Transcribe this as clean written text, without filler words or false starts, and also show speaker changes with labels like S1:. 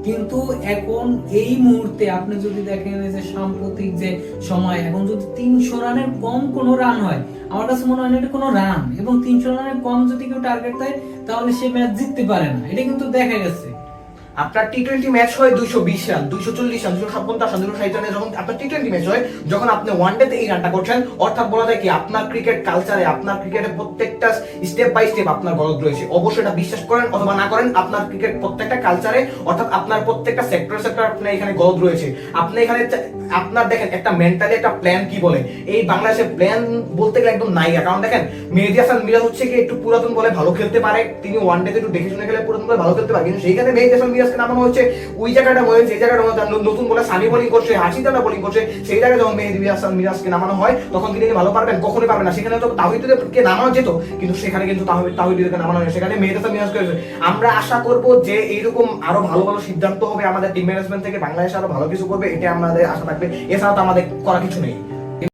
S1: কিন্তু এখন এই মুহূর্তে আপনি যদি দেখেন যে সাম্প্রতিক যে সময়, এখন যদি 300 রানের কম কোনো রান হয়, আমার কাছে মনে হয় না এটা কোনো রান, এবং 300 রানের কম যদি কেউ টার্গেট দেয় তাহলে সে ম্যাচ জিততে পারে না, এটা কিন্তু দেখা গেছে।
S2: আপনার টি-20 ম্যাচ হয় 220 রান, 240 রান, 250 রান, 260 রানে, যখন আপনার টি-20 ম্যাচ হয়, যখন আপনি ওয়ানডেতে এই রানটা করছেন, অর্থাৎ বলা যায় কি আপনার ক্রিকেট কালচারে, আপনার ক্রিকেটের প্রত্যেকটা স্টেপ বাই স্টেপ আপনার গলদ রয়েছে। অবশ্যই এটা বিশ্বাস করেন অথবা না করেন, আপনার ক্রিকেট প্রত্যেকটা কালচারে, অর্থাৎ আপনার প্রত্যেকটা সেক্টর আপনার এখানে গলদ রয়েছে। আপনি এখানে আপনার দেখেন একটা মেন্টালি একটা প্ল্যান কি বলে, এই বাংলাদেশের প্ল্যান বলতে গেলে একদম নাই। কারণ দেখেন মেহেদী হাসান মিরাজ হচ্ছে কি একটু পুরাতন বলে ভালো খেলতে পারে, তিনি ওয়ানডেতে একটু দেখে শুনে খেলে পুরাতন বলে ভালো খেলতে পারে, কিন্তু সেইখানে মেহেদী হাসান মিরাজকে নামানো হচ্ছে ওই জায়গাটা মনে যে জায়গাটা নতুন বলে সানি বোলিং করছে, হাসিদাটা বোলিং করছে, সেই জায়গায় যখন মেহেদী হাসান মিরাজকে নামানো হয় তখন তিনি ভালো পারবেন, কখনোই পারবেন না। সেখানে তো তাওহিদকে নামানো যেত, কিন্তু সেখানে কিন্তু তাওহিদকে নামানো হয়, সেখানে মেহেদী হাসান মিরাজ করেছে। আমরা আশা করব যে এইরকম আরো ভালো ভালো সিদ্ধান্ত হবে আমাদের টিম ম্যানেজমেন্ট থেকে, বাংলাদেশ আরো ভালো কিছু করবে, এটা আমাদের আশা থাকবে। এছাড়া তো আমাদের করা কিছু নেই।